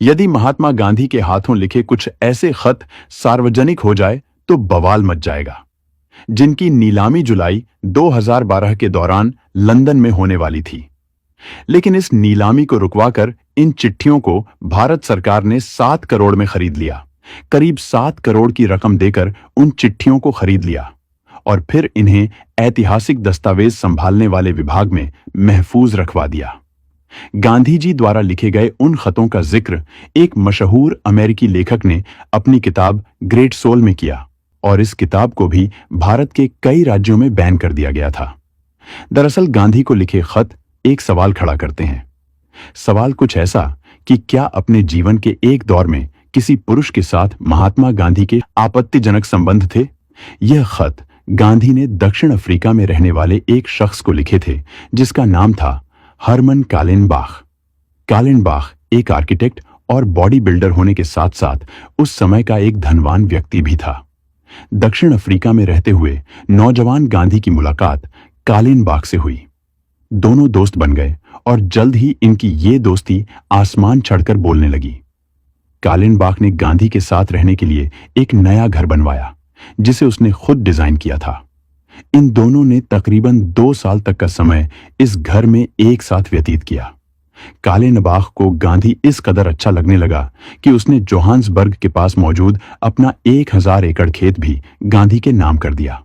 यदि महात्मा गांधी के हाथों लिखे कुछ ऐसे खत सार्वजनिक हो जाए तो बवाल मच जाएगा, जिनकी नीलामी जुलाई 2012 के दौरान लंदन में होने वाली थी। लेकिन इस नीलामी को रुकवाकर इन चिट्ठियों को भारत सरकार ने 7 करोड़ में खरीद लिया। करीब 7 करोड़ की रकम देकर उन चिट्ठियों को खरीद लिया और फिर इन्हें ऐतिहासिक दस्तावेज संभालने वाले विभाग में महफूज रखवा दिया। गांधी जी द्वारा लिखे गए उन खतों का जिक्र एक मशहूर अमेरिकी लेखक ने अपनी किताब ग्रेट सोल में किया और इस किताब को भी भारत के कई राज्यों में बैन कर दिया गया था। दरअसल गांधी को लिखे खत एक सवाल खड़ा करते हैं। सवाल कुछ ऐसा कि क्या अपने जीवन के एक दौर में किसी पुरुष के साथ महात्मा गांधी के आपत्तिजनक संबंध थे? यह खत गांधी ने दक्षिण अफ्रीका में रहने वाले एक शख्स को लिखे थे जिसका नाम था हरमन कालेनबाख। कालेनबाख एक आर्किटेक्ट और बॉडी बिल्डर होने के साथ साथ उस समय का एक धनवान व्यक्ति भी था। दक्षिण अफ्रीका में रहते हुए नौजवान गांधी की मुलाकात कालेनबाख से हुई। दोनों दोस्त बन गए और जल्द ही इनकी ये दोस्ती आसमान चढ़कर बोलने लगी। कालेनबाख ने गांधी के साथ रहने के लिए एक नया घर बनवाया जिसे उसने खुद डिजाइन किया था। इन दोनों ने तकरीबन 2 साल तक का समय इस घर में एक साथ व्यतीत किया। कालेनबाख को गांधी इस कदर अच्छा लगने लगा कि उसने जोहान्सबर्ग के पास मौजूद अपना 1000 एकड़ खेत भी गांधी के नाम कर दिया।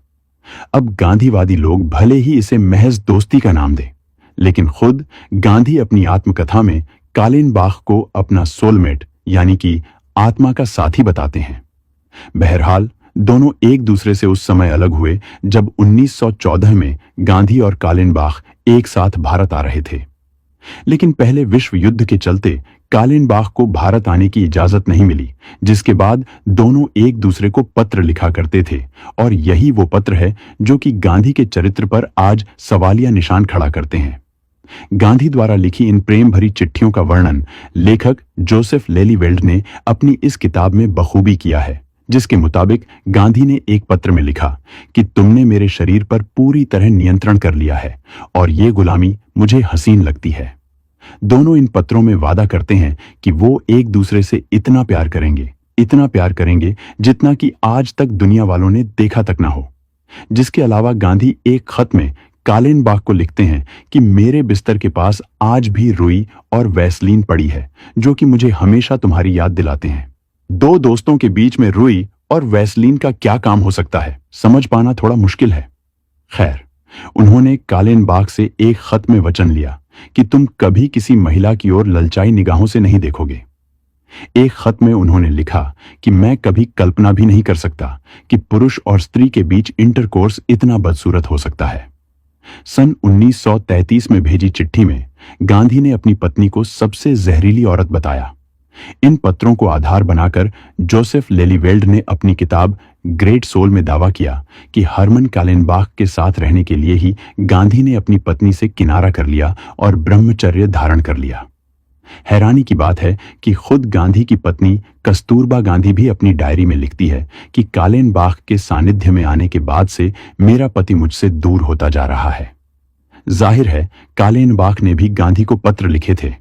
अब गांधीवादी लोग भले ही इसे महज दोस्ती का नाम दें, लेकिन खुद गांधी अपनी आत्मकथा में कालेनबाख को अपना सोलमेट यानी कि आत्मा का साथी बताते हैं। बहरहाल दोनों एक दूसरे से उस समय अलग हुए जब 1914 में गांधी और कालेनबाख एक साथ भारत आ रहे थे। लेकिन पहले विश्व युद्ध के चलते कालेनबाख को भारत आने की इजाजत नहीं मिली, जिसके बाद दोनों एक दूसरे को पत्र लिखा करते थे और यही वो पत्र है जो कि गांधी के चरित्र पर आज सवालिया निशान खड़ा करते हैं। गांधी द्वारा लिखी इन प्रेम भरी चिट्ठियों का वर्णन लेखक जोसेफ लेलीवेल्ड ने अपनी इस किताब में बखूबी किया है, जिसके मुताबिक गांधी ने एक पत्र में लिखा कि तुमने मेरे शरीर पर पूरी तरह नियंत्रण कर लिया है और ये गुलामी मुझे हसीन लगती है। दोनों इन पत्रों में वादा करते हैं कि वो एक दूसरे से इतना प्यार करेंगे जितना कि आज तक दुनिया वालों ने देखा तक ना हो। जिसके अलावा गांधी एक खत में कालेनबाख को लिखते हैं कि मेरे बिस्तर के पास आज भी रुई और वैसलीन पड़ी है जो कि मुझे हमेशा तुम्हारी याद दिलाते हैं। दो दोस्तों के बीच में रुई और वैसलीन का क्या काम हो सकता है, समझ पाना थोड़ा मुश्किल है। खैर, उन्होंने कालेनबाख से एक खत में वचन लिया कि तुम कभी किसी महिला की ओर ललचाई निगाहों से नहीं देखोगे। एक खत में उन्होंने लिखा कि मैं कभी कल्पना भी नहीं कर सकता कि पुरुष और स्त्री के बीच इंटरकोर्स इतना बदसूरत हो सकता है। सन 1933 में भेजी चिट्ठी में गांधी ने अपनी पत्नी को सबसे जहरीली औरत बताया। इन पत्रों को आधार बनाकर जोसेफ लेलीवेल्ड ने अपनी किताब ग्रेट सोल में दावा किया कि हरमन कालेनबाख के साथ रहने के लिए ही गांधी ने अपनी पत्नी से किनारा कर लिया और ब्रह्मचर्य धारण कर लिया। हैरानी की बात है कि खुद गांधी की पत्नी कस्तूरबा गांधी भी अपनी डायरी में लिखती है कि कालेनबाख के सानिध्य में आने के बाद से मेरा पति मुझसे दूर होता जा रहा है। जाहिर है कालेनबाख ने भी गांधी को पत्र लिखे थे,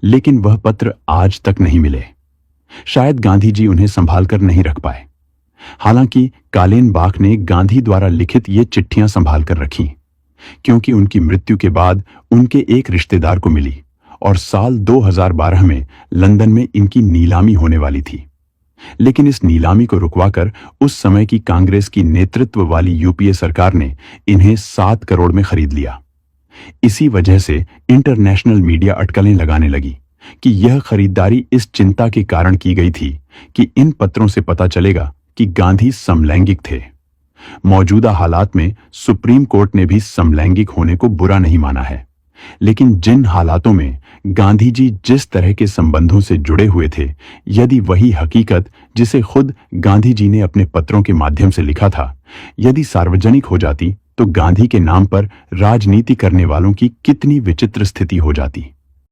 लेकिन वह पत्र आज तक नहीं मिले। शायद गांधी जी उन्हें संभाल कर नहीं रख पाए। हालांकि कालेनबाख ने गांधी द्वारा लिखित ये चिट्ठियां संभाल कर रखीं, क्योंकि उनकी मृत्यु के बाद उनके एक रिश्तेदार को मिली और साल 2012 में लंदन में इनकी नीलामी होने वाली थी। लेकिन इस नीलामी को रुकवाकर उस समय की कांग्रेस की नेतृत्व वाली यूपीए सरकार ने इन्हें 7 करोड़ में खरीद लिया। इसी वजह से इंटरनेशनल मीडिया अटकलें लगाने लगी कि यह खरीदारी इस चिंता के कारण की गई थी कि इन पत्रों से पता चलेगा कि गांधी समलैंगिक थे। मौजूदा हालात में सुप्रीम कोर्ट ने भी समलैंगिक होने को बुरा नहीं माना है, लेकिन जिन हालातों में गांधी जी जिस तरह के संबंधों से जुड़े हुए थे, यदि वही हकीकत जिसे खुद गांधी जी ने अपने पत्रों के माध्यम से लिखा था, यदि सार्वजनिक हो जाती तो गांधी के नाम पर राजनीति करने वालों की कितनी विचित्र स्थिति हो जाती।